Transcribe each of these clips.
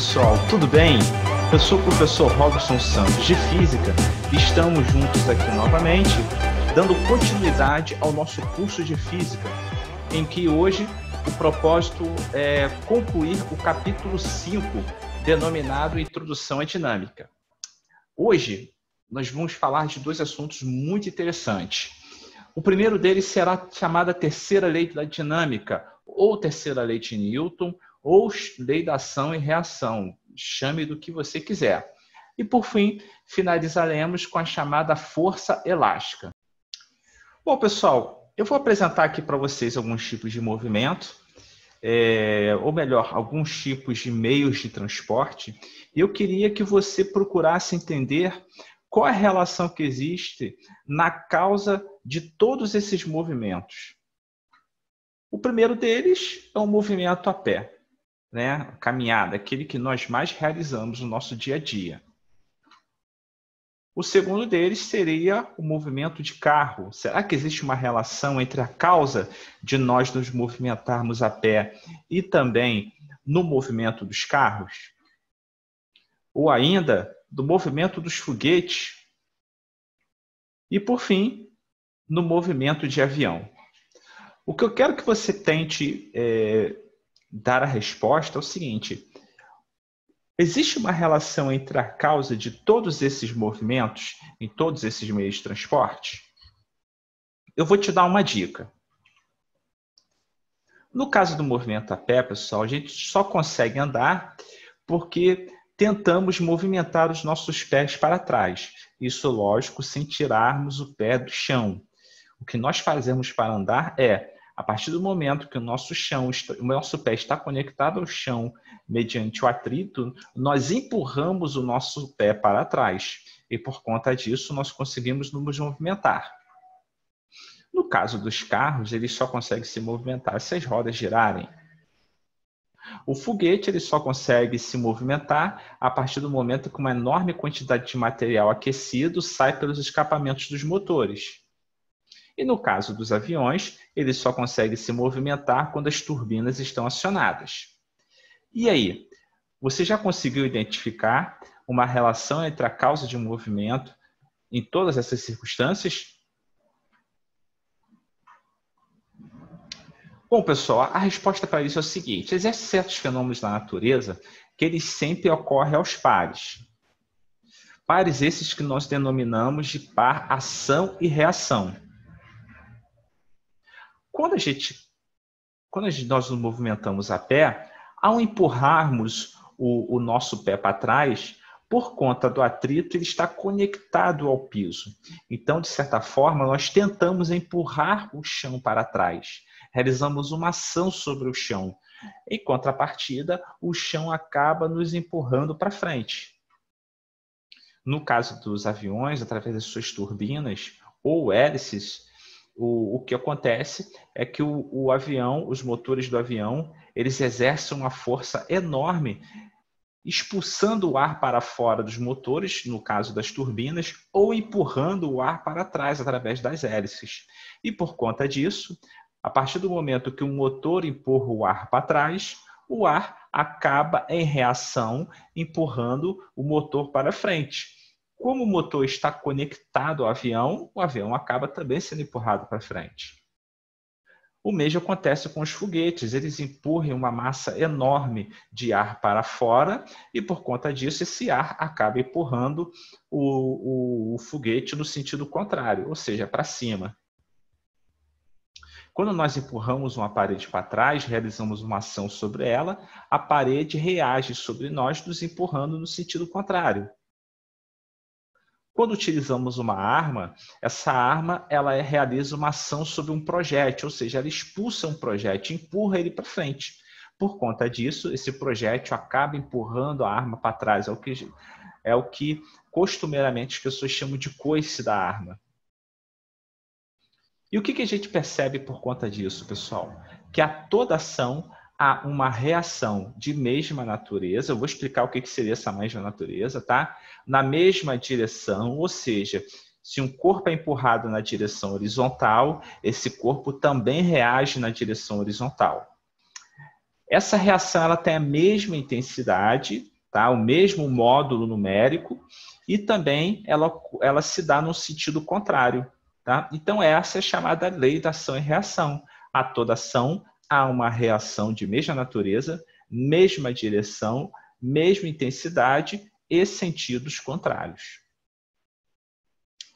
pessoal, tudo bem? Eu sou o professor Robson Santos de Física e estamos juntos aqui novamente, dando continuidade ao nosso curso de Física, em que hoje o propósito é concluir o capítulo 5, denominado Introdução à Dinâmica. Hoje nós vamos falar de dois assuntos muito interessantes. O primeiro deles será a chamada terceira lei da dinâmica, ou terceira lei de Newton, ou lei da ação e reação, chame do que você quiser. E por fim, finalizaremos com a chamada força elástica. Bom, pessoal, eu vou apresentar aqui para vocês alguns tipos de movimento, ou melhor, alguns tipos de meios de transporte, e eu queria que você procurasse entender qual é a relação que existe na causa de todos esses movimentos. O primeiro deles é o movimento a pé, né? A caminhada, aquele que nós mais realizamos no nosso dia a dia. O segundo deles seria o movimento de carro. Será que existe uma relação entre a causa de nós nos movimentarmos a pé e também no movimento dos carros? Ou ainda, do movimento dos foguetes? E, por fim, no movimento de avião. O que eu quero que você tente dar a resposta é o seguinte: existe uma relação entre a causa de todos esses movimentos em todos esses meios de transporte? Eu vou te dar uma dica. No caso do movimento a pé, pessoal, a gente só consegue andar porque tentamos movimentar os nossos pés para trás. Isso, lógico, sem tirarmos o pé do chão. O que nós fazemos para andar é, a partir do momento que o nosso pé está conectado ao chão mediante o atrito, nós empurramos o nosso pé para trás. E por conta disso, nós conseguimos nos movimentar. No caso dos carros, eles só conseguem se movimentar se as rodas girarem. O foguete ele só consegue se movimentar a partir do momento que uma enorme quantidade de material aquecido sai pelos escapamentos dos motores. E no caso dos aviões, ele só consegue se movimentar quando as turbinas estão acionadas. E aí, você já conseguiu identificar uma relação entre a causa de um movimento em todas essas circunstâncias? Bom, pessoal, a resposta para isso é o seguinte: existem certos fenômenos da natureza que eles sempre ocorrem aos pares. Pares esses que nós denominamos de par ação e reação. Quando nós nos movimentamos a pé, ao empurrarmos o nosso pé para trás, por conta do atrito, ele está conectado ao piso. Então, de certa forma, nós tentamos empurrar o chão para trás. Realizamos uma ação sobre o chão. Em contrapartida, o chão acaba nos empurrando para frente. No caso dos aviões, através das suas turbinas ou hélices, o que acontece é que o avião, os motores do avião, eles exercem uma força enorme, expulsando o ar para fora dos motores, no caso das turbinas, ou empurrando o ar para trás através das hélices. E por conta disso, a partir do momento que o motor empurra o ar para trás, o ar acaba em reação empurrando o motor para frente. Como o motor está conectado ao avião, o avião acaba também sendo empurrado para frente. O mesmo acontece com os foguetes. Eles empurram uma massa enorme de ar para fora e, por conta disso, esse ar acaba empurrando o foguete no sentido contrário, ou seja, para cima. Quando nós empurramos uma parede para trás, realizamos uma ação sobre ela, a parede reage sobre nós, nos empurrando no sentido contrário. Quando utilizamos uma arma, essa arma realiza uma ação sobre um projétil, ou seja, ela expulsa um projétil, empurra ele para frente. Por conta disso, esse projétil acaba empurrando a arma para trás. É o que costumeiramente as pessoas chamam de coice da arma. E o que a gente percebe por conta disso, pessoal? Que a toda ação há uma reação de mesma natureza. Eu vou explicar o que seria essa mesma natureza, tá? Na mesma direção, ou seja, se um corpo é empurrado na direção horizontal, esse corpo também reage na direção horizontal. Essa reação ela tem a mesma intensidade, tá? O mesmo módulo numérico, e também ela se dá no sentido contrário. Tá? Então, essa é a chamada lei da ação e reação. A toda ação há uma reação de mesma natureza, mesma direção, mesma intensidade e sentidos contrários.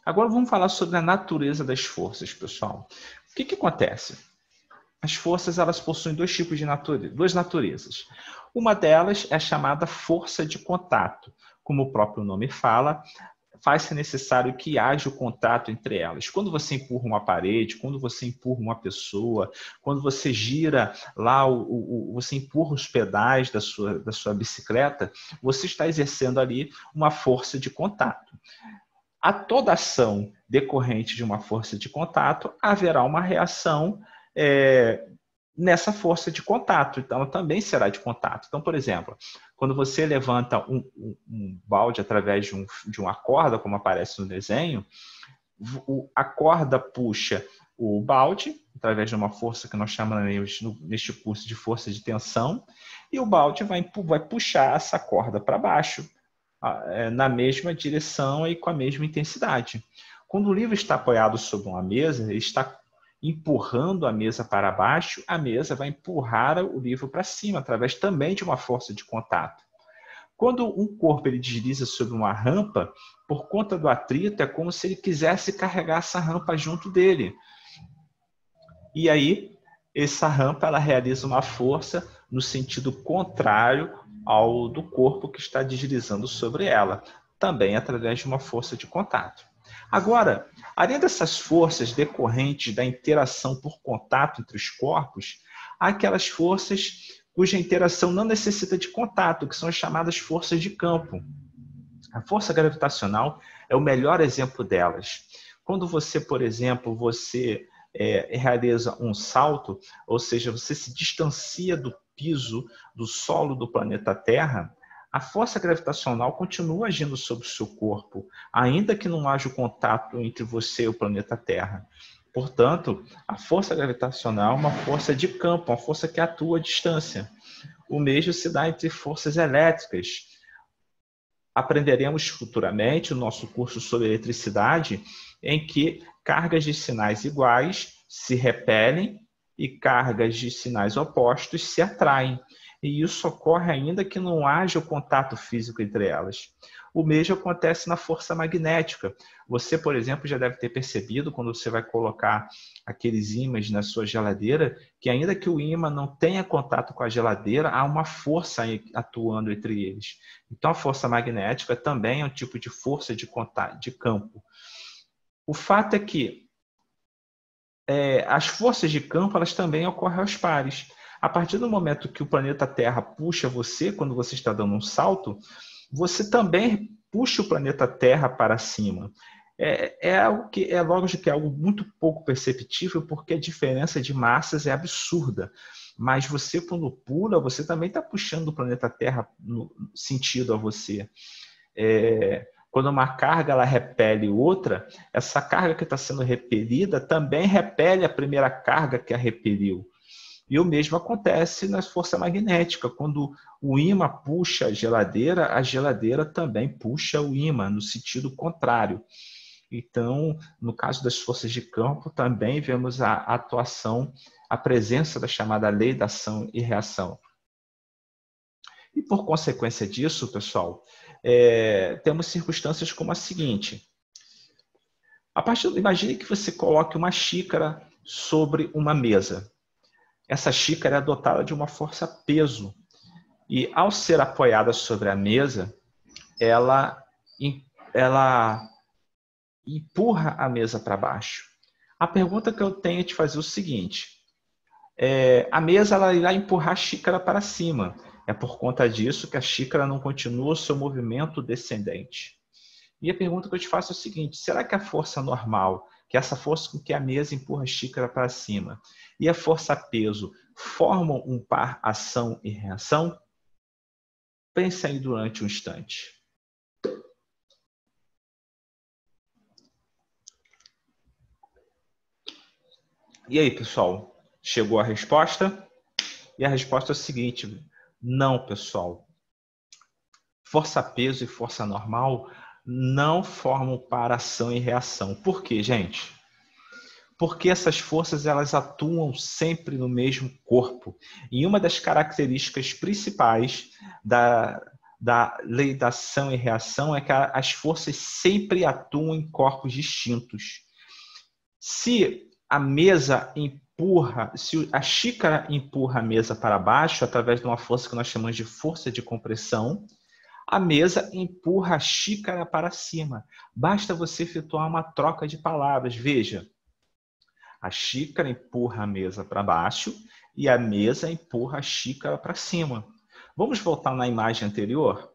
Agora vamos falar sobre a natureza das forças, pessoal. O que acontece? As forças elas possuem dois tipos de natureza, duas naturezas. Uma delas é a chamada força de contato. Como o próprio nome fala, faz-se necessário que haja o contato entre elas. Quando você empurra uma parede, quando você empurra uma pessoa, quando você gira lá, você empurra os pedais da sua bicicleta, você está exercendo ali uma força de contato. A toda ação decorrente de uma força de contato, haverá uma reação nessa força de contato. Então, ela também será de contato. Então, por exemplo, quando você levanta um balde através de uma corda, como aparece no desenho, a corda puxa o balde, através de uma força que nós chamamos neste curso de força de tensão, e o balde vai puxar essa corda para baixo, na mesma direção e com a mesma intensidade. Quando o livro está apoiado sobre uma mesa, ele está empurrando a mesa para baixo, a mesa vai empurrar o livro para cima, através também de uma força de contato. Quando um corpo ele desliza sobre uma rampa, por conta do atrito, é como se ele quisesse carregar essa rampa junto dele. E aí, essa rampa ela realiza uma força no sentido contrário ao do corpo que está deslizando sobre ela, também através de uma força de contato. Agora, além dessas forças decorrentes da interação por contato entre os corpos, há aquelas forças cuja interação não necessita de contato, que são as chamadas forças de campo. A força gravitacional é o melhor exemplo delas. Quando você, por exemplo, realiza um salto, ou seja, você se distancia do piso, do solo do planeta Terra, a força gravitacional continua agindo sobre o seu corpo, ainda que não haja o contato entre você e o planeta Terra. Portanto, a força gravitacional é uma força de campo, uma força que atua à distância. O mesmo se dá entre forças elétricas. Aprenderemos futuramente no nosso curso sobre eletricidade, em que cargas de sinais iguais se repelem e cargas de sinais opostos se atraem. E isso ocorre ainda que não haja o contato físico entre elas. O mesmo acontece na força magnética. Você, por exemplo, já deve ter percebido, quando você vai colocar aqueles ímãs na sua geladeira, que ainda que o ímã não tenha contato com a geladeira, há uma força atuando entre eles. Então, a força magnética também é um tipo de força de contato, de campo. O fato é que as forças de campo elas também ocorrem aos pares. A partir do momento que o planeta Terra puxa você, quando você está dando um salto, você também puxa o planeta Terra para cima. Algo que é lógico que é algo muito pouco perceptível, porque a diferença de massas é absurda. Mas você, quando pula, você também está puxando o planeta Terra no sentido a você. Quando uma carga ela repele outra, essa carga que está sendo repelida também repele a primeira carga que a repeliu. E o mesmo acontece na força magnética. Quando o ímã puxa a geladeira também puxa o ímã, no sentido contrário. Então, no caso das forças de campo, também vemos a atuação, a presença da chamada lei da ação e reação. E por consequência disso, pessoal, temos circunstâncias como a seguinte. Imagine que você coloque uma xícara sobre uma mesa. Essa xícara é dotada de uma força-peso. E, ao ser apoiada sobre a mesa, ela empurra a mesa para baixo. A pergunta que eu tenho é te fazer o seguinte. A mesa ela irá empurrar a xícara para cima. É por conta disso que a xícara não continua o seu movimento descendente. E a pergunta que eu te faço é o seguinte. Será que a força normal, que é essa força com que a mesa empurra a xícara para cima, e a força-peso formam um par ação e reação? Pense aí durante um instante. E aí, pessoal? Chegou a resposta? E a resposta é a seguinte: não, pessoal. Força-peso e força normal não formam para ação e reação. Por quê, gente? Porque essas forças elas atuam sempre no mesmo corpo. E uma das características principais da lei da ação e reação é que as forças sempre atuam em corpos distintos. Se a mesa empurra, se a xícara empurra a mesa para baixo através de uma força que nós chamamos de força de compressão, a mesa empurra a xícara para cima. Basta você efetuar uma troca de palavras. Veja, a xícara empurra a mesa para baixo e a mesa empurra a xícara para cima. Vamos voltar na imagem anterior?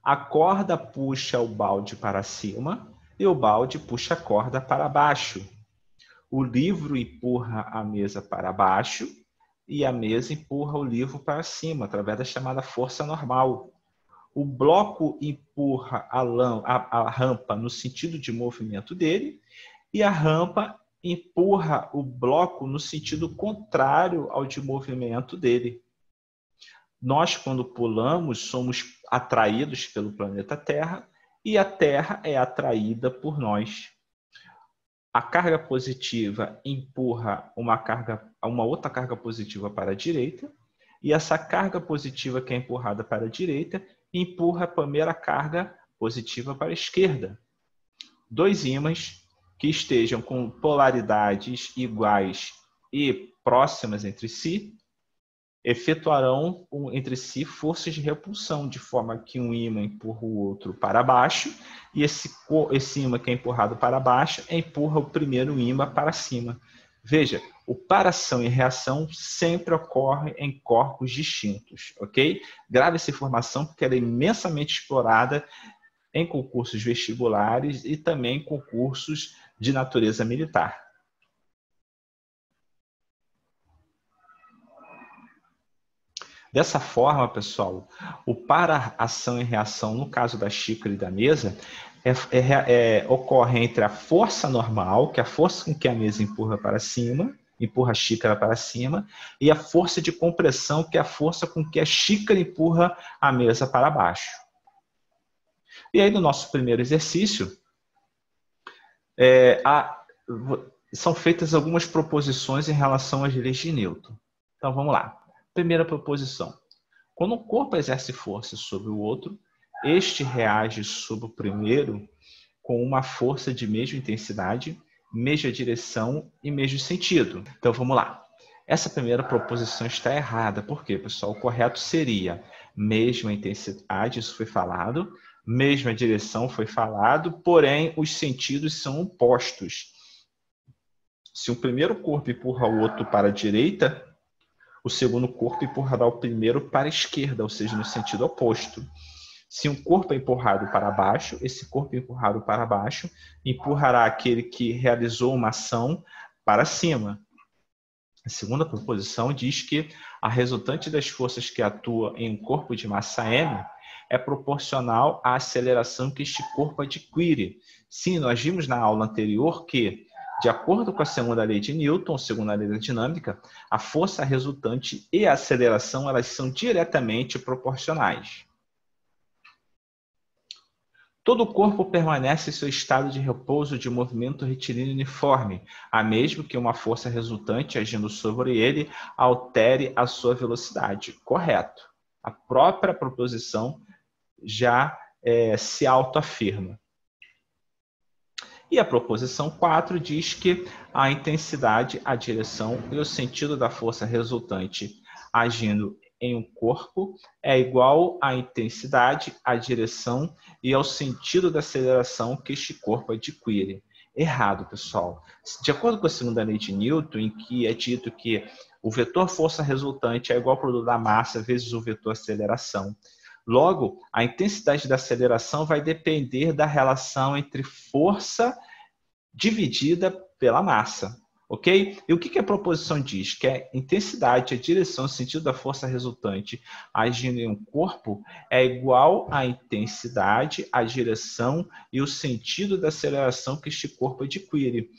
A corda puxa o balde para cima e o balde puxa a corda para baixo. O livro empurra a mesa para baixo e a mesa empurra o livro para cima, através da chamada força normal. O bloco empurra a rampa no sentido de movimento dele e a rampa empurra o bloco no sentido contrário ao de movimento dele. Nós, quando pulamos, somos atraídos pelo planeta Terra e a Terra é atraída por nós. A carga positiva empurra uma outra carga positiva para a direita e essa carga positiva que é empurrada para a direita empurra a primeira carga positiva para a esquerda. Dois ímãs que estejam com polaridades iguais e próximas entre si efetuarão entre si forças de repulsão, de forma que um ímã empurra o outro para baixo e esse ímã que é empurrado para baixo empurra o primeiro ímã para cima. Veja, o para-ação e reação sempre ocorre em corpos distintos, ok? Grave essa informação porque ela é imensamente explorada em concursos vestibulares e também em concursos de natureza militar. Dessa forma, pessoal, o para-ação e reação, no caso da xícara e da mesa, ocorre entre a força normal, que é a força com que a mesa empurra para cima, empurra a xícara para cima, e a força de compressão, que é a força com que a xícara empurra a mesa para baixo. E aí, no nosso primeiro exercício, são feitas algumas proposições em relação às leis de Newton. Então, vamos lá. Primeira proposição. Quando um corpo exerce força sobre o outro, este reage sobre o primeiro com uma força de mesma intensidade, mesma direção e mesmo sentido. Então, vamos lá. Essa primeira proposição está errada. Por quê, pessoal? O correto seria mesma intensidade, isso foi falado, mesma direção foi falado, porém, os sentidos são opostos. Se o primeiro corpo empurra o outro para a direita, o segundo corpo empurrará o primeiro para a esquerda, ou seja, no sentido oposto. Se um corpo é empurrado para baixo, esse corpo empurrado para baixo empurrará aquele que realizou uma ação para cima. A segunda proposição diz que a resultante das forças que atuam em um corpo de massa m é proporcional à aceleração que este corpo adquire. Sim, nós vimos na aula anterior que, de acordo com a segunda lei de Newton, segunda lei da dinâmica, a força resultante e a aceleração elas são diretamente proporcionais. Todo o corpo permanece em seu estado de repouso de movimento retilíneo uniforme, a mesmo que uma força resultante agindo sobre ele altere a sua velocidade. Correto. A própria proposição já se autoafirma. E a proposição 4 diz que a intensidade, a direção e o sentido da força resultante agindo em um corpo é igual à intensidade, à direção e ao sentido da aceleração que este corpo adquire. Errado, pessoal. De acordo com a segunda lei de Newton, em que é dito que o vetor força resultante é igual ao produto da massa vezes o vetor aceleração. Logo, a intensidade da aceleração vai depender da relação entre força dividida pela massa, ok? E o que a proposição diz? Que a intensidade, a direção, o sentido da força resultante agindo em um corpo é igual à intensidade, a direção e o sentido da aceleração que este corpo adquire.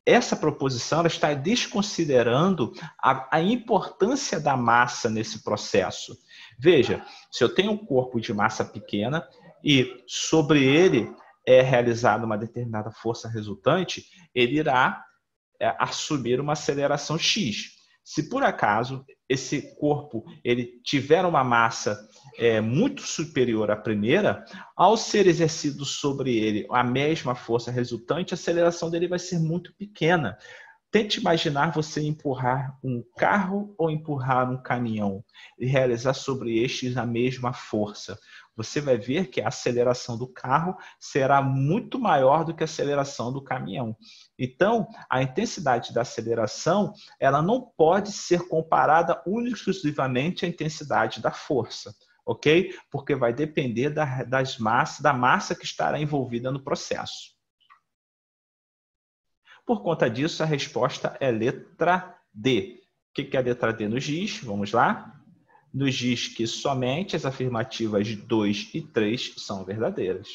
essa proposição ela está desconsiderando a importância da massa nesse processo. Veja, se eu tenho um corpo de massa pequena e sobre ele é realizada uma determinada força resultante, ele irá assumir uma aceleração x. Se por acaso esse corpo ele tiver uma massa muito superior à primeira, ao ser exercido sobre ele a mesma força resultante, a aceleração dele vai ser muito pequena. Tente imaginar você empurrar um carro ou empurrar um caminhão e realizar sobre estes a mesma força. Você vai ver que a aceleração do carro será muito maior do que a aceleração do caminhão. Então, a intensidade da aceleração ela não pode ser comparada única e exclusivamente à intensidade da força, ok? Porque vai depender da massa que estará envolvida no processo. Por conta disso, a resposta é letra D. O que a letra D nos diz? Vamos lá. Nos diz que somente as afirmativas 2 e 3 são verdadeiras.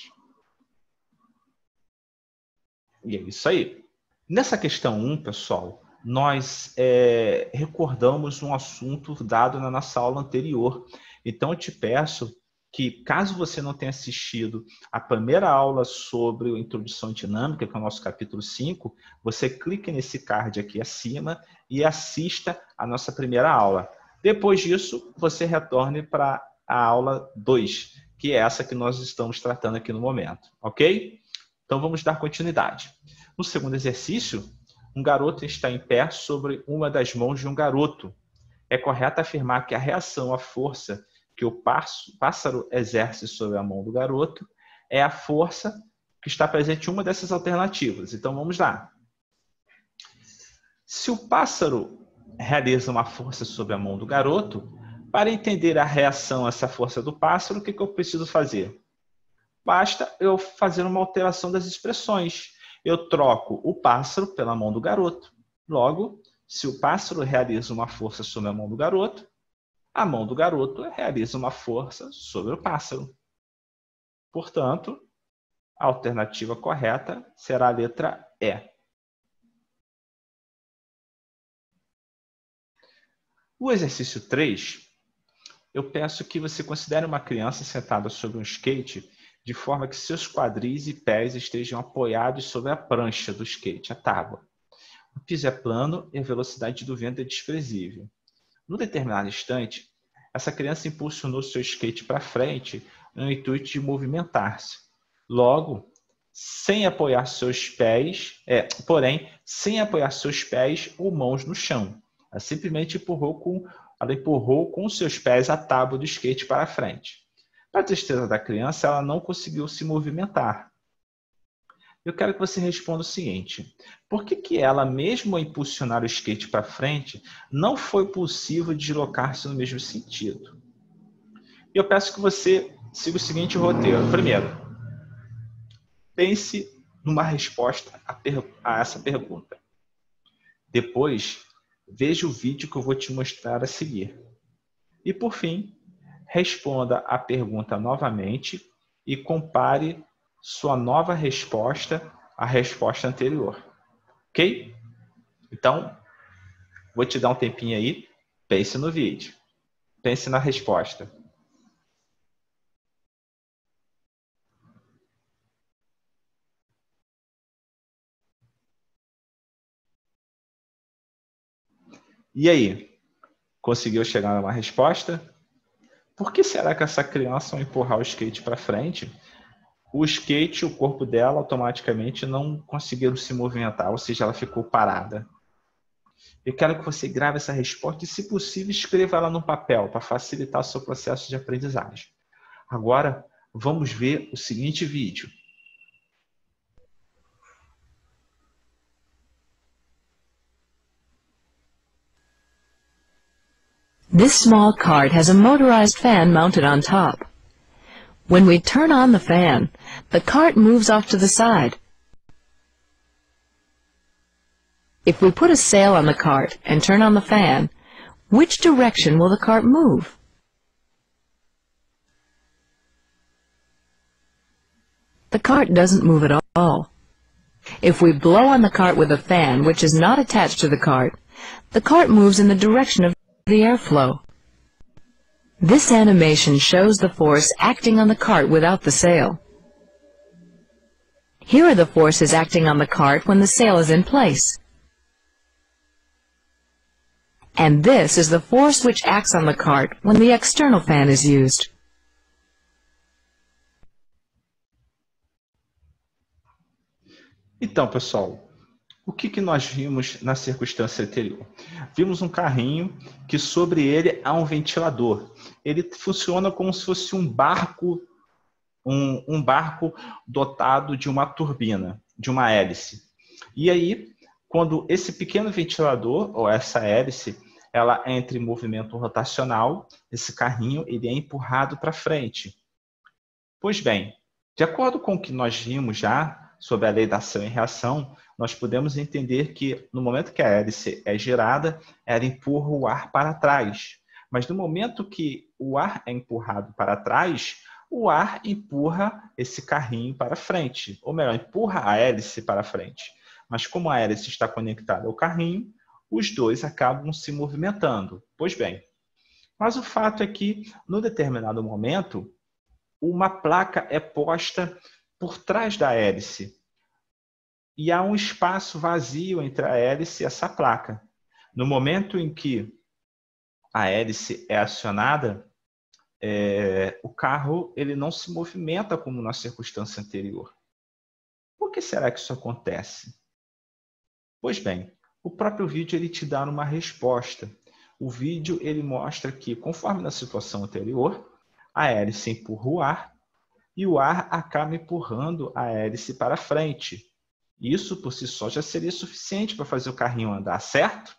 E é isso aí. Nessa questão 1, pessoal, nós recordamos um assunto dado na nossa aula anterior. Então, eu te peço que, caso você não tenha assistido a primeira aula sobre a introdução dinâmica, que é o nosso capítulo 5, você clique nesse card aqui acima e assista a nossa primeira aula. Depois disso, você retorne para a aula 2, que é essa que nós estamos tratando aqui no momento, ok? Então, vamos dar continuidade. No segundo exercício, um garoto está em pé sobre uma das mãos de um garoto. É correto afirmar que a reação à força que o pássaro exerce sobre a mão do garoto é a força que está presente em uma dessas alternativas. Então, vamos lá. Se o pássaro realiza uma força sobre a mão do garoto, para entender a reação a essa força do pássaro, o que eu preciso fazer? Basta eu fazer uma alteração das expressões. Eu troco o pássaro pela mão do garoto. Logo, se o pássaro realiza uma força sobre a mão do garoto, a mão do garoto realiza uma força sobre o pássaro. Portanto, a alternativa correta será a letra E. O exercício 3, eu peço que você considere uma criança sentada sobre um skate de forma que seus quadris e pés estejam apoiados sobre a prancha do skate, a tábua. O piso é plano e a velocidade do vento é desprezível. Num determinado instante, essa criança impulsionou seu skate para frente no intuito de movimentar-se. Logo, sem apoiar seus pés, sem apoiar seus pés ou mãos no chão. Ela simplesmente empurrou com seus pés a tábua do skate para frente. Para a tristeza da criança, ela não conseguiu se movimentar. Eu quero que você responda o seguinte: por que ela, mesmo ao impulsionar o skate para frente, não foi possível deslocar-se no mesmo sentido? Eu peço que você siga o seguinte roteiro. Primeiro, pense numa resposta a essa pergunta. Depois, veja o vídeo que eu vou te mostrar a seguir. E, por fim, responda a pergunta novamente e compare sua nova resposta à resposta anterior. Ok? Então, vou te dar um tempinho aí. Pense no vídeo. Pense na resposta. E aí? Conseguiu chegar a uma resposta? Por que será que essa criança, ao empurrar o skate para frente, o skate e o corpo dela automaticamente não conseguiram se movimentar, ou seja, ela ficou parada? Eu quero que você grave essa resposta e, se possível, escreva ela no papel para facilitar o seu processo de aprendizagem. Agora, vamos ver o seguinte vídeo. This small cart has a motorized fan mounted on top. When we turn on the fan, the cart moves off to the side. If we put a sail on the cart and turn on the fan, which direction will the cart move? The cart doesn't move at all. If we blow on the cart with a fan which is not attached to the cart moves in the direction of the airflow. This animation shows the force acting on the cart without the sail. Here are the forces acting on the cart when the sail is in place. And this is the force which acts on the cart when the external fan is used. Então, pessoal, o que nós vimos na circunstância anterior? Vimos um carrinho que sobre ele há um ventilador. Ele funciona como se fosse um barco, um barco dotado de uma turbina, de uma hélice. E aí, quando esse pequeno ventilador, ou essa hélice, ela entra em movimento rotacional, esse carrinho ele é empurrado para frente. Pois bem, de acordo com o que nós vimos já sobre a lei da ação e reação, nós podemos entender que no momento que a hélice é girada, ela empurra o ar para trás. Mas no momento que o ar é empurrado para trás, o ar empurra esse carrinho para frente. Ou melhor, empurra a hélice para frente. Mas como a hélice está conectada ao carrinho, os dois acabam se movimentando. Pois bem, mas o fato é que, no determinado momento, uma placa é posta por trás da hélice. E há um espaço vazio entre a hélice e essa placa. No momento em que a hélice é acionada, o carro ele não se movimenta como na circunstância anterior. Por que será que isso acontece? Pois bem, o próprio vídeo ele te dá uma resposta. O vídeo ele mostra que, conforme na situação anterior, a hélice empurra o ar e o ar acaba empurrando a hélice para frente. Isso, por si só, já seria suficiente para fazer o carrinho andar, certo?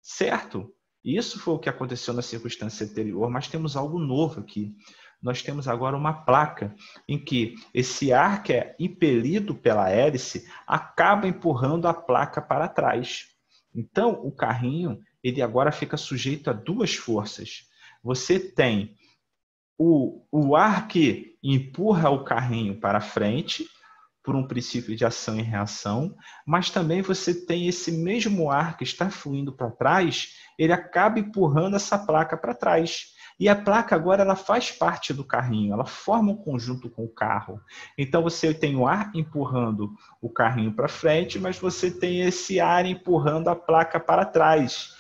Certo? Isso foi o que aconteceu na circunstância anterior, mas temos algo novo aqui. Nós temos agora uma placa em que esse ar que é impelido pela hélice acaba empurrando a placa para trás. Então, o carrinho ele agora fica sujeito a duas forças. Você tem o ar que empurra o carrinho para frente, por um princípio de ação e reação, mas também você tem esse mesmo ar que está fluindo para trás, ele acaba empurrando essa placa para trás. E a placa agora ela faz parte do carrinho, ela forma um conjunto com o carro. Então você tem o ar empurrando o carrinho para frente, mas você tem esse ar empurrando a placa para trás,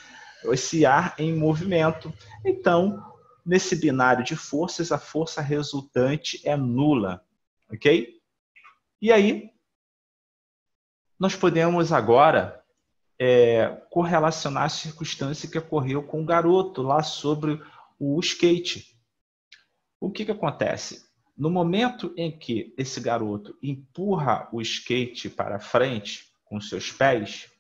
esse ar em movimento. Então, nesse binário de forças, a força resultante é nula, ok? E aí, nós podemos agora correlacionar a circunstância que ocorreu com o garoto lá sobre o skate. O que acontece? No momento em que esse garoto empurra o skate para frente com seus pés,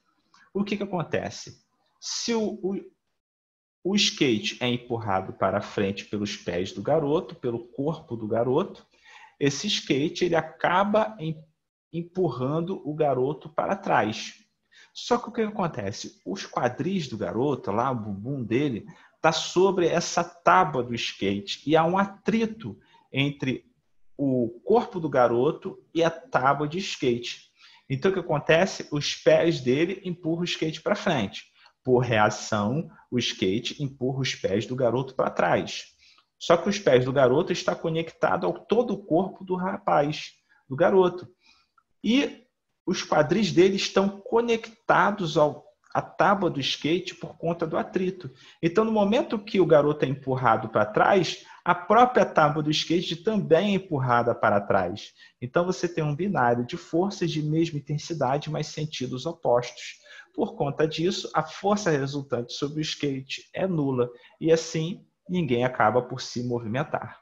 o que acontece? Se o skate é empurrado para frente pelos pés do garoto, pelo corpo do garoto, esse skate ele acaba empurrando o garoto para trás. Só que o que acontece? Os quadris do garoto, lá, o bumbum dele, está sobre essa tábua do skate e há um atrito entre o corpo do garoto e a tábua de skate. Então, o que acontece? Os pés dele empurram o skate para frente. Por reação, o skate empurra os pés do garoto para trás. Só que os pés do garoto estão conectados ao todo o corpo do rapaz, do garoto. E os quadris dele estão conectados à tábua do skate por conta do atrito. Então, no momento que o garoto é empurrado para trás, a própria tábua do skate também é empurrada para trás. Então, você tem um binário de forças de mesma intensidade, mas sentidos opostos. Por conta disso, a força resultante sobre o skate é nula. E assim, ninguém acaba por se movimentar.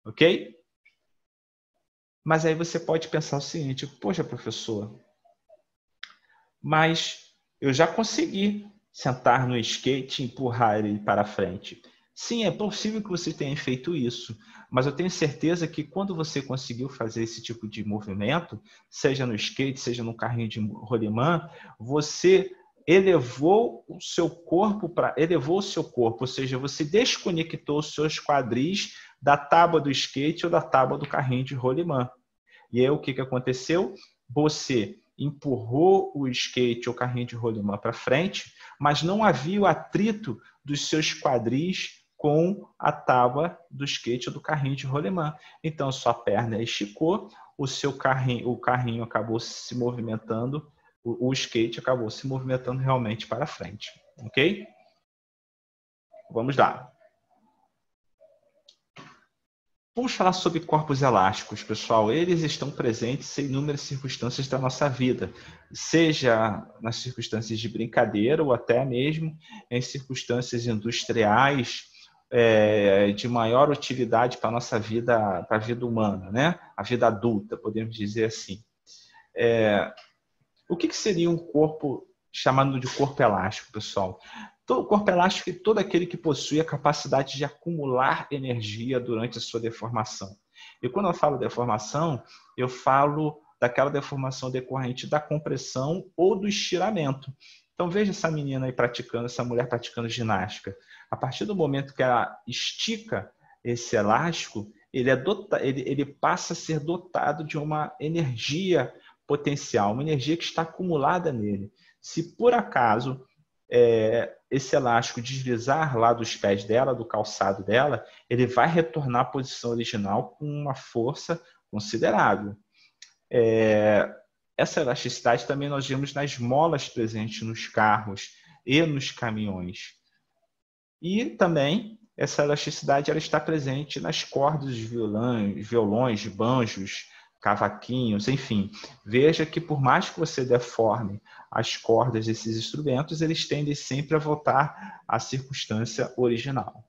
Ok? Mas aí você pode pensar o seguinte: poxa, professor, mas eu já consegui sentar no skate e empurrar ele para frente. Sim, é possível que você tenha feito isso, mas eu tenho certeza que quando você conseguiu fazer esse tipo de movimento, seja no skate, seja no carrinho de rolimã, você elevou o seu corpo, ou seja, você desconectou os seus quadris da tábua do skate ou da tábua do carrinho de rolimã. E aí o que aconteceu? Você empurrou o skate ou carrinho de rolimã para frente, mas não havia o atrito dos seus quadris com a tábua do skate ou do carrinho de rolimã. Então, sua perna esticou, o carrinho acabou se movimentando, o skate acabou se movimentando realmente para frente. Ok? Vamos lá. Vamos falar sobre corpos elásticos, pessoal. Eles estão presentes em inúmeras circunstâncias da nossa vida, seja nas circunstâncias de brincadeira ou até mesmo em circunstâncias industriais de maior utilidade para a nossa vida, para a vida humana, né? A vida adulta, podemos dizer assim. O que seria um corpo chamado de corpo elástico, pessoal? O corpo elástico é todo aquele que possui a capacidade de acumular energia durante a sua deformação. E quando eu falo deformação, eu falo daquela deformação decorrente da compressão ou do estiramento. Então veja essa menina aí praticando, essa mulher praticando ginástica. A partir do momento que ela estica esse elástico, ele passa a ser dotado de uma energia potencial, uma energia que está acumulada nele. Se por acaso esse elástico deslizar lá dos pés dela, do calçado dela, ele vai retornar à posição original com uma força considerável. Essa elasticidade também nós vemos nas molas presentes nos carros e nos caminhões. E também essa elasticidade ela está presente nas cordas de violões, banjos, cavaquinhos, enfim. Veja que por mais que você deforme as cordas desses instrumentos, eles tendem sempre a voltar à circunstância original.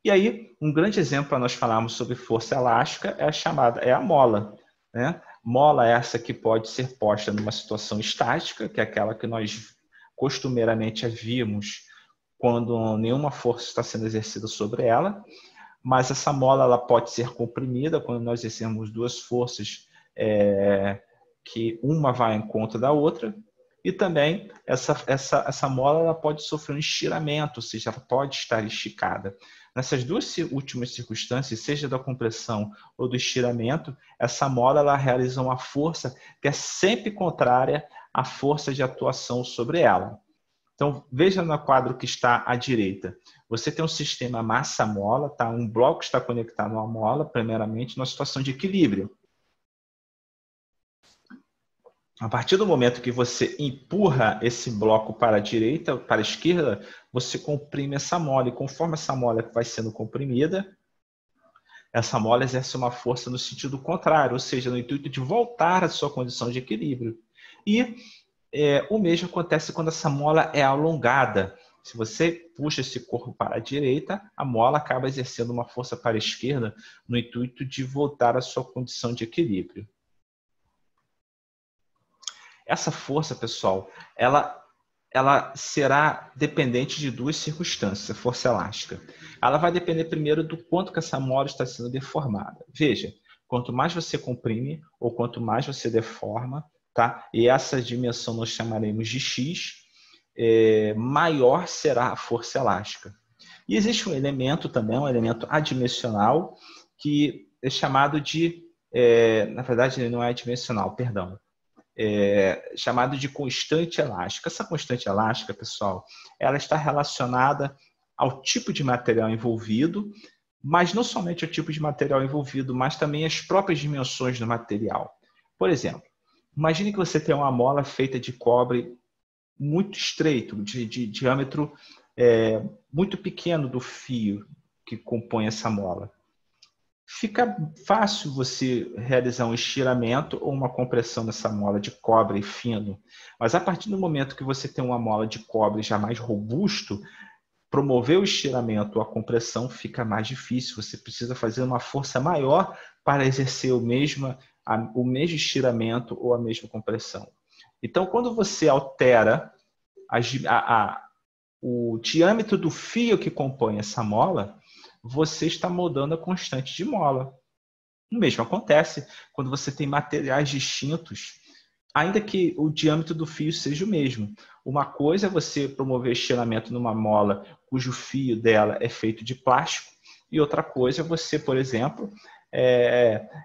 E aí, um grande exemplo para nós falarmos sobre força elástica é a mola, né? Mola essa que pode ser posta numa situação estática, que é aquela que nós costumeiramente vimos quando nenhuma força está sendo exercida sobre ela. Mas essa mola ela pode ser comprimida quando nós exercemos duas forças que uma vai em conta da outra. E também essa mola ela pode sofrer um estiramento, ou seja, ela pode estar esticada. Nessas duas últimas circunstâncias, seja da compressão ou do estiramento, essa mola ela realiza uma força que é sempre contrária à força de atuação sobre ela. Então, veja no quadro que está à direita. Você tem um sistema massa-mola, tá? Um bloco está conectado à mola, primeiramente, numa situação de equilíbrio. A partir do momento que você empurra esse bloco para a direita, para a esquerda, você comprime essa mola. E conforme essa mola vai sendo comprimida, essa mola exerce uma força no sentido contrário, ou seja, no intuito de voltar à sua condição de equilíbrio. E o mesmo acontece quando essa mola é alongada. Se você puxa esse corpo para a direita, a mola acaba exercendo uma força para a esquerda no intuito de voltar à sua condição de equilíbrio. Essa força, pessoal, ela será dependente de duas circunstâncias, a força elástica. Ela vai depender primeiro do quanto que essa mola está sendo deformada. Veja, quanto mais você comprime ou quanto mais você deforma, tá? E essa dimensão nós chamaremos de X, maior será a força elástica. E existe um elemento também, um elemento adimensional, que é chamado de... na verdade, ele não é adimensional, perdão. Chamado de constante elástica. Essa constante elástica, pessoal, ela está relacionada ao tipo de material envolvido, mas não somente ao tipo de material envolvido, mas também às próprias dimensões do material. Por exemplo, imagine que você tem uma mola feita de cobre muito estreito, de diâmetro muito pequeno do fio que compõe essa mola. Fica fácil você realizar um estiramento ou uma compressão nessa mola de cobre fino. Mas a partir do momento que você tem uma mola de cobre já mais robusto, promover o estiramento ou a compressão fica mais difícil. Você precisa fazer uma força maior para exercer o mesmo estiramento ou a mesma compressão. Então, quando você altera o diâmetro do fio que compõe essa mola, você está moldando a constante de mola. O mesmo acontece quando você tem materiais distintos, ainda que o diâmetro do fio seja o mesmo. Uma coisa é você promover estiramento numa mola cujo fio dela é feito de plástico, e outra coisa é você, por exemplo,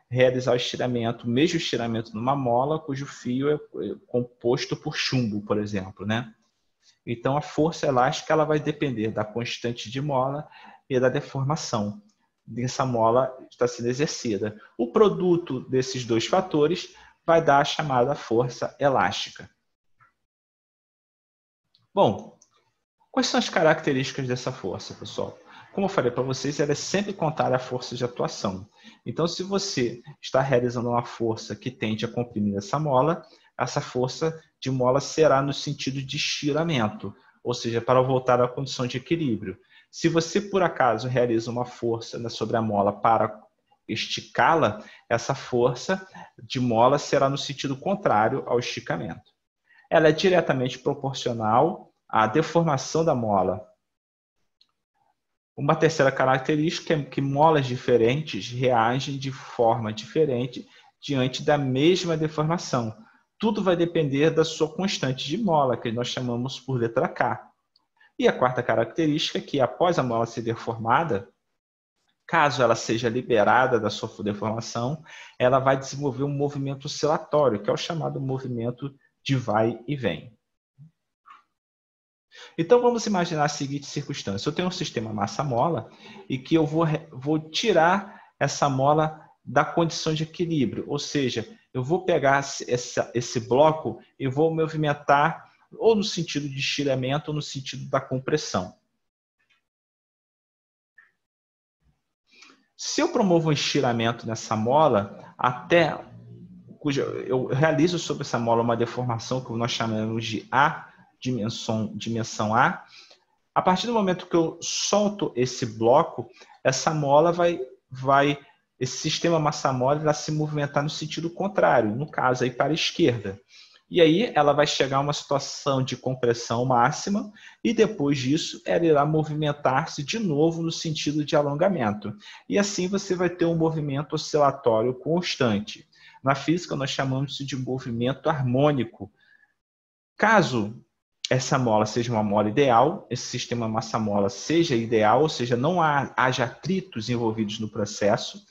realizar o estiramento, o mesmo estiramento numa mola cujo fio é composto por chumbo, por exemplo, né? Então, a força elástica ela vai depender da constante de mola e da deformação dessa mola que está sendo exercida. O produto desses dois fatores vai dar a chamada força elástica. Bom, quais são as características dessa força, pessoal? Como eu falei para vocês, ela é sempre contrária à força de atuação. Então, se você está realizando uma força que tende a comprimir essa força de mola será no sentido de estiramento, ou seja, para voltar à condição de equilíbrio. Se você, por acaso, realiza uma força sobre a mola para esticá-la, essa força de mola será no sentido contrário ao esticamento. Ela é diretamente proporcional à deformação da mola. Uma terceira característica é que molas diferentes reagem de forma diferente diante da mesma deformação. Tudo vai depender da sua constante de mola, que nós chamamos por letra K. E a quarta característica é que, após a mola ser deformada, caso ela seja liberada da sua deformação, ela vai desenvolver um movimento oscilatório, que é o chamado movimento de vai e vem. Então, vamos imaginar a seguinte circunstância. Eu tenho um sistema massa-mola e que eu vou tirar essa mola da condição de equilíbrio, ou seja, eu vou pegar esse bloco e vou movimentar ou no sentido de estiramento ou no sentido da compressão. Se eu promovo um estiramento nessa mola, eu realizo sobre essa mola uma deformação que nós chamamos de dimensão A, a partir do momento que eu solto esse bloco, essa mola esse sistema massa-mola vai se movimentar no sentido contrário, no caso aí para a esquerda. E aí ela vai chegar a uma situação de compressão máxima e depois disso ela irá movimentar-se de novo no sentido de alongamento. E assim você vai ter um movimento oscilatório constante. Na física nós chamamos isso de movimento harmônico. Caso essa mola seja uma mola ideal, esse sistema massa-mola seja ideal, ou seja, não haja atritos envolvidos no processo,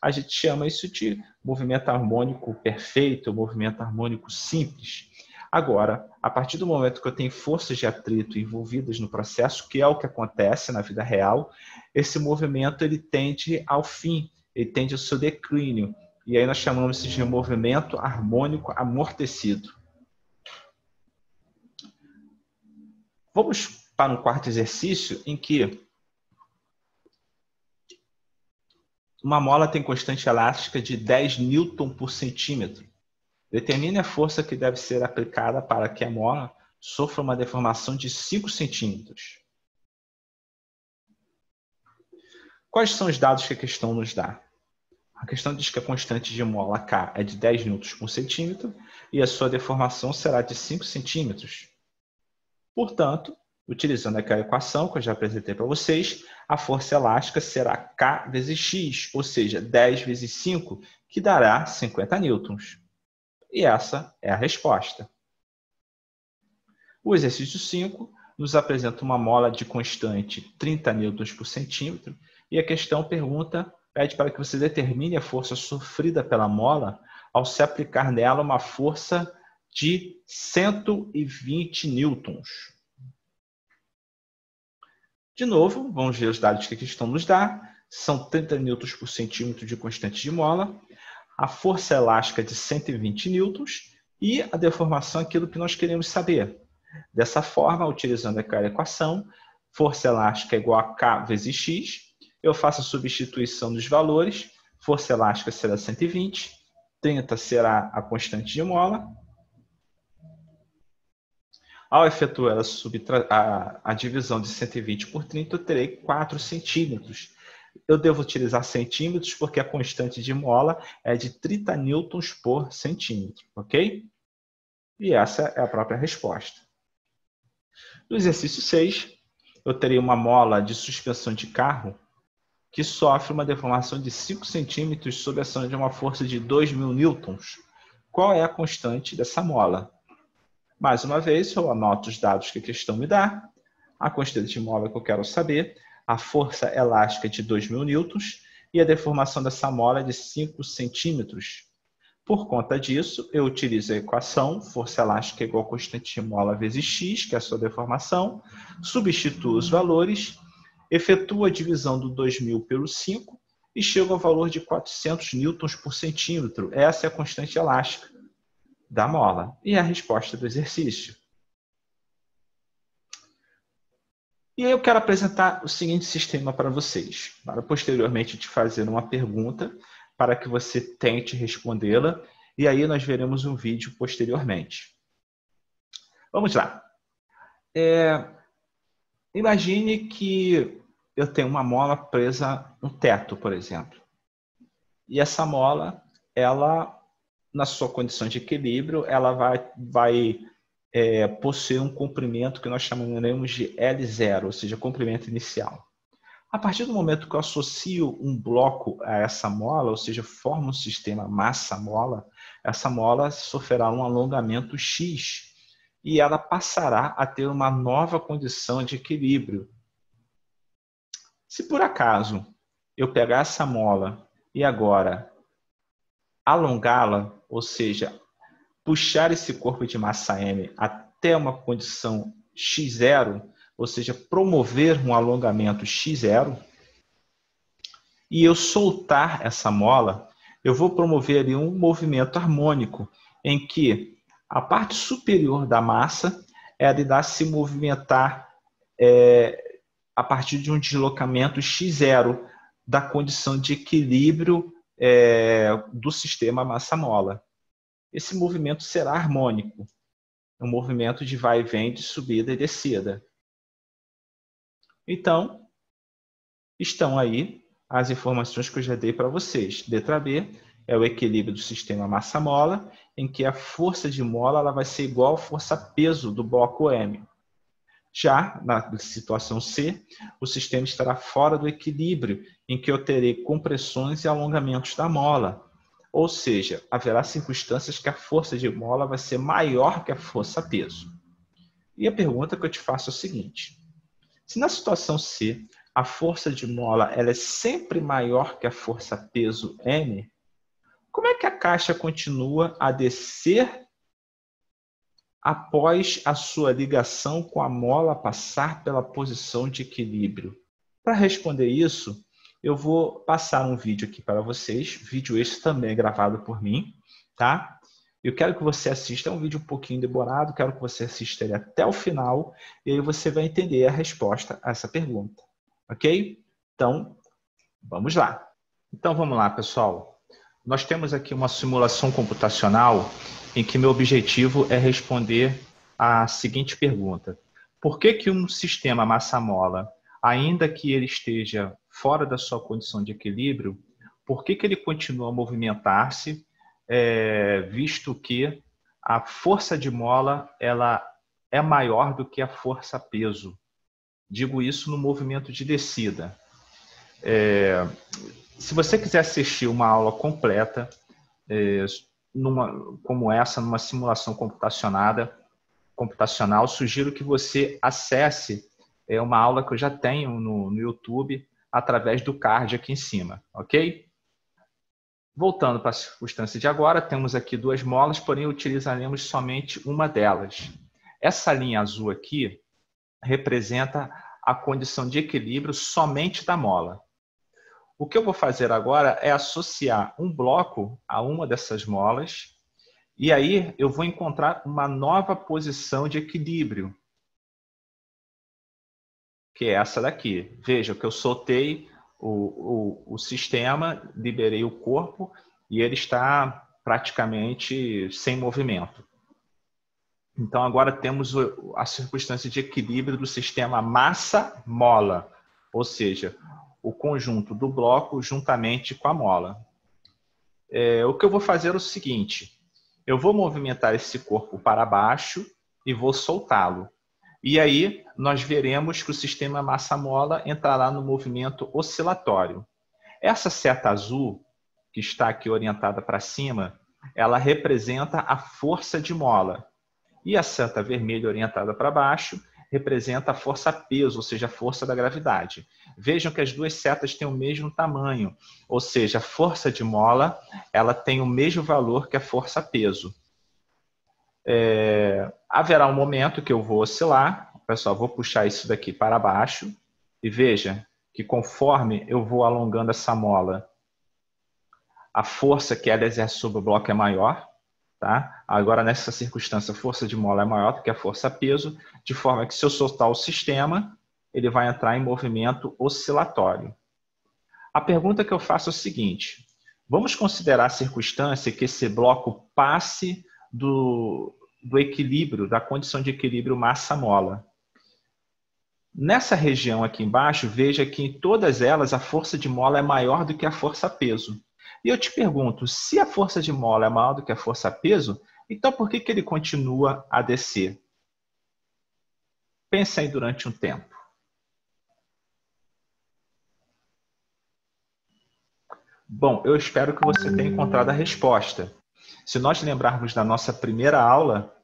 a gente chama isso de movimento harmônico perfeito, movimento harmônico simples. Agora, a partir do momento que eu tenho forças de atrito envolvidas no processo, que é o que acontece na vida real, esse movimento ele tende ao fim, ele tende ao seu declínio. E aí nós chamamos isso de movimento harmônico amortecido. Vamos para um quarto exercício em que uma mola tem constante elástica de 10 newton por centímetro. Determine a força que deve ser aplicada para que a mola sofra uma deformação de 5 centímetros. Quais são os dados que a questão nos dá? A questão diz que a constante de mola K é de 10 newtons por centímetro e a sua deformação será de 5 centímetros. Portanto, utilizando aquela equação que eu já apresentei para vocês, a força elástica será K vezes X, ou seja, 10 vezes 5, que dará 50 newtons. E essa é a resposta. O exercício 5 nos apresenta uma mola de constante 30 newtons por centímetro e a questão pede para que você determine a força sofrida pela mola ao se aplicar nela uma força de 120 newtons. De novo, vamos ver os dados que a questão nos dá. São 30 newtons por centímetro de constante de mola, a força elástica de 120 newtons e a deformação é aquilo que nós queremos saber. Dessa forma, utilizando aquela equação, força elástica é igual a K vezes X, eu faço a substituição dos valores, força elástica será 120, 30 será a constante de mola. Ao efetuar a divisão de 120 por 30, eu terei 4 centímetros. Eu devo utilizar centímetros porque a constante de mola é de 30 newtons por centímetro, ok? E essa é a própria resposta. No exercício 6, eu terei uma mola de suspensão de carro que sofre uma deformação de 5 centímetros sob a ação de uma força de 2.000 newtons. Qual é a constante dessa mola? Mais uma vez, eu anoto os dados que a questão me dá, a constante de mola que eu quero saber, a força elástica de 2.000 newtons, e a deformação dessa mola é de 5 centímetros. Por conta disso, eu utilizo a equação força elástica igual a constante de mola vezes x, que é a sua deformação, substituo os valores, efetuo a divisão do 2.000 pelo 5 e chego ao valor de 400 newtons por centímetro. Essa é a constante elástica da mola e a resposta do exercício. E aí eu quero apresentar o seguinte sistema para vocês, para posteriormente te fazer uma pergunta, para que você tente respondê-la, e aí nós veremos um vídeo posteriormente. Vamos lá. Imagine que eu tenho uma mola presa no teto, por exemplo. E essa mola, ela, na sua condição de equilíbrio, ela vai possuir um comprimento que nós chamaremos de L0, ou seja, comprimento inicial. A partir do momento que eu associo um bloco a essa mola, ou seja, formo um sistema massa-mola, essa mola sofrerá um alongamento X e ela passará a ter uma nova condição de equilíbrio. Se por acaso eu pegar essa mola e agora alongá-la, ou seja, puxar esse corpo de massa M até uma condição x0, ou seja, promover um alongamento x0, e eu soltar essa mola, eu vou promover ali um movimento harmônico, em que a parte superior da massa irá se movimentar a partir de um deslocamento x0 da condição de equilíbrio do sistema massa-mola. Esse movimento será harmônico, um movimento de vai e vem, de subida e descida. Então, estão aí as informações que eu já dei para vocês. Letra B é o equilíbrio do sistema massa-mola, em que a força de mola ela vai ser igual à força-peso do bloco M. Já na situação C, o sistema estará fora do equilíbrio, em que eu terei compressões e alongamentos da mola. Ou seja, haverá circunstâncias que a força de mola vai ser maior que a força-peso. E a pergunta que eu te faço é o seguinte: se na situação C, a força de mola ela é sempre maior que a força-peso M, como é que a caixa continua a descer após a sua ligação com a mola passar pela posição de equilíbrio? Para responder isso, eu vou passar um vídeo aqui para vocês, vídeo esse também é gravado por mim, tá? Eu quero que você assista, é um vídeo um pouquinho demorado, quero que você assista ele até o final, e aí você vai entender a resposta a essa pergunta, ok? Então, vamos lá. Então, vamos lá, pessoal. Nós temos aqui uma simulação computacional em que meu objetivo é responder a seguinte pergunta: por que um sistema massa-mola, ainda que ele esteja fora da sua condição de equilíbrio, por que ele continua a movimentar-se, visto que a força de mola ela é maior do que a força-peso? Digo isso no movimento de descida. Se você quiser assistir uma aula completa, como essa, numa simulação computacional, sugiro que você acesse uma aula que eu já tenho no YouTube, através do card aqui em cima, ok? Voltando para a circunstância de agora, temos aqui duas molas, porém utilizaremos somente uma delas. Essa linha azul aqui representa a condição de equilíbrio somente da mola. O que eu vou fazer agora é associar um bloco a uma dessas molas, e aí eu vou encontrar uma nova posição de equilíbrio, que é essa daqui. Veja que eu soltei o sistema, liberei o corpo e ele está praticamente sem movimento. Então agora temos a circunstância de equilíbrio do sistema massa-mola, ou seja, o conjunto do bloco juntamente com a mola. O que eu vou fazer é o seguinte: eu vou movimentar esse corpo para baixo e vou soltá-lo. E aí nós veremos que o sistema massa-mola entrará no movimento oscilatório. Essa seta azul, que está aqui orientada para cima, ela representa a força de mola. E a seta vermelha orientada para baixo representa a força-peso, ou seja, a força da gravidade. Vejam que as duas setas têm o mesmo tamanho, ou seja, a força de mola ela tem o mesmo valor que a força-peso. Haverá um momento que eu vou oscilar, pessoal, vou puxar isso daqui para baixo, e veja que conforme eu vou alongando essa mola, a força que ela exerce sobre o bloco é maior. Tá? Agora, nessa circunstância, a força de mola é maior do que a força-peso, de forma que se eu soltar o sistema, ele vai entrar em movimento oscilatório. A pergunta que eu faço é o seguinte: vamos considerar a circunstância que esse bloco passe do equilíbrio, da condição de equilíbrio massa-mola. Nessa região aqui embaixo, veja que em todas elas a força de mola é maior do que a força-peso. E eu te pergunto, se a força de mola é maior do que a força-peso, então por que ele continua a descer? Pensa aí durante um tempo. Bom, eu espero que você tenha encontrado a resposta. Se nós lembrarmos da nossa primeira aula,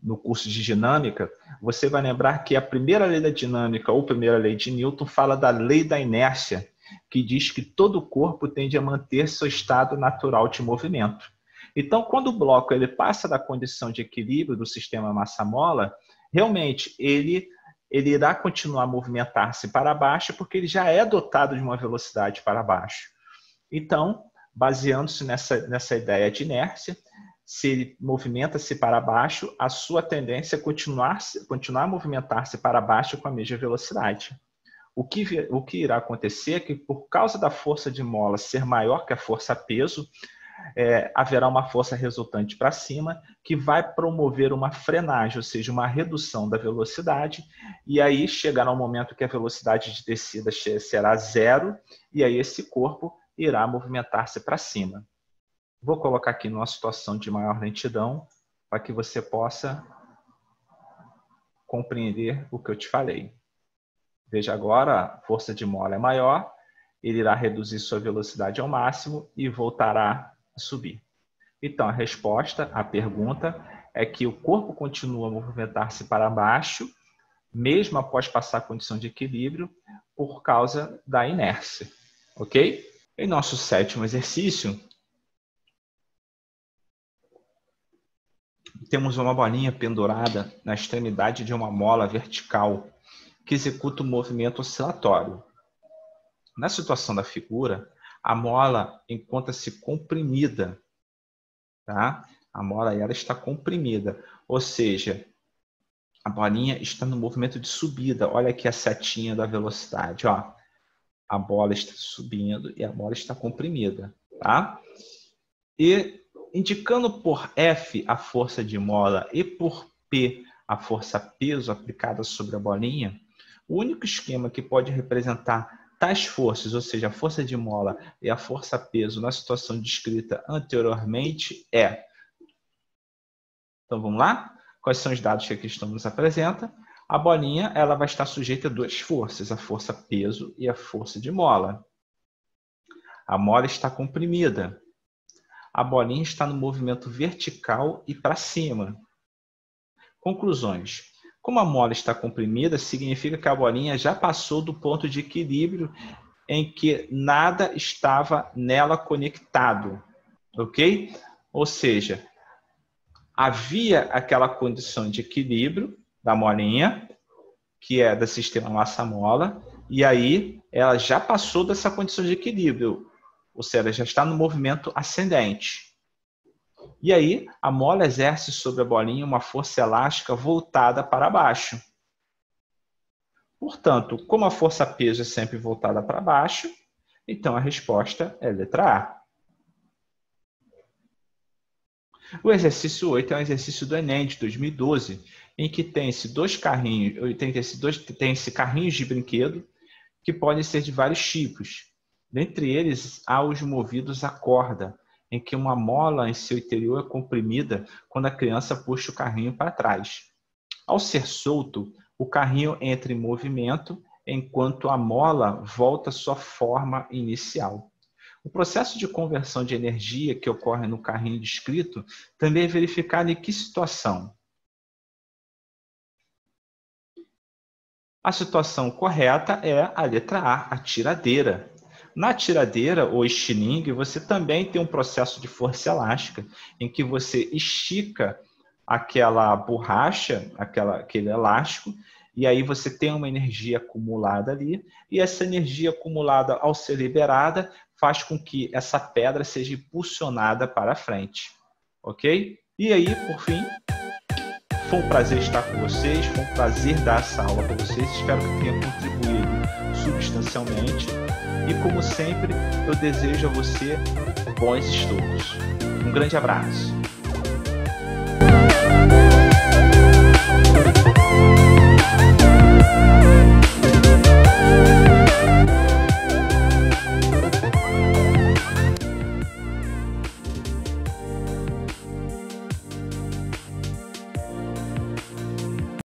no curso de dinâmica, você vai lembrar que a primeira lei da dinâmica, ou primeira lei de Newton, fala da lei da inércia, que diz que todo corpo tende a manter seu estado natural de movimento. Então, quando o bloco ele passa da condição de equilíbrio do sistema massa-mola, realmente ele irá continuar a movimentar-se para baixo, porque ele já é dotado de uma velocidade para baixo. Então, baseando-se nessa ideia de inércia, se ele movimenta-se para baixo, a sua tendência é continuar a movimentar-se para baixo com a mesma velocidade. O que irá acontecer é que, por causa da força de mola ser maior que a força-peso, haverá uma força resultante para cima que vai promover uma frenagem, ou seja, uma redução da velocidade, e aí chegará um momento que a velocidade de descida será zero, e aí esse corpo irá movimentar-se para cima. Vou colocar aqui numa situação de maior lentidão, para que você possa compreender o que eu te falei. Veja agora, a força de mola é maior, ele irá reduzir sua velocidade ao máximo e voltará a subir. Então, a resposta à pergunta é que o corpo continua a movimentar-se para baixo, mesmo após passar a condição de equilíbrio, por causa da inércia. Ok? Em nosso sétimo exercício, temos uma bolinha pendurada na extremidade de uma mola vertical que executa o movimento oscilatório. Na situação da figura, a mola encontra-se comprimida. Tá? A mola ela está comprimida, ou seja, a bolinha está no movimento de subida. Olha aqui a setinha da velocidade. Ó. A bola está subindo e a bola está comprimida. Tá? E indicando por F a força de mola e por P a força-peso aplicada sobre a bolinha, o único esquema que pode representar tais forças, ou seja, a força de mola e a força-peso na situação descrita anteriormente é... Então, vamos lá? Quais são os dados que a questão nos apresenta? A bolinha ela vai estar sujeita a duas forças, a força-peso e a força de mola. A mola está comprimida. A bolinha está no movimento vertical e para cima. Conclusões. Como a mola está comprimida, significa que a bolinha já passou do ponto de equilíbrio em que nada estava nela conectado. Ok? Ou seja, havia aquela condição de equilíbrio da molinha, que é do sistema massa-mola, e aí ela já passou dessa condição de equilíbrio. Ou seja, já está no movimento ascendente. E aí, a mola exerce sobre a bolinha uma força elástica voltada para baixo. Portanto, como a força-peso é sempre voltada para baixo, então a resposta é a letra A. O exercício 8 é um exercício do Enem de 2012, em que tem-se carrinhos de brinquedo que podem ser de vários tipos. Dentre eles, há os movidos a corda, em que uma mola em seu interior é comprimida quando a criança puxa o carrinho para trás. Ao ser solto, o carrinho entra em movimento, enquanto a mola volta à sua forma inicial. O processo de conversão de energia que ocorre no carrinho descrito também é verificado em que situação? A situação correta é a letra A, a tiradeira. Na tiradeira ou estilingue, você também tem um processo de força elástica, em que você estica aquela borracha, aquele elástico, e aí você tem uma energia acumulada ali, e essa energia acumulada, ao ser liberada, faz com que essa pedra seja impulsionada para frente. Ok? E aí, por fim, foi um prazer estar com vocês, foi um prazer dar essa aula para vocês, espero que tenha contribuído substancialmente, e como sempre, eu desejo a você bons estudos. Um grande abraço.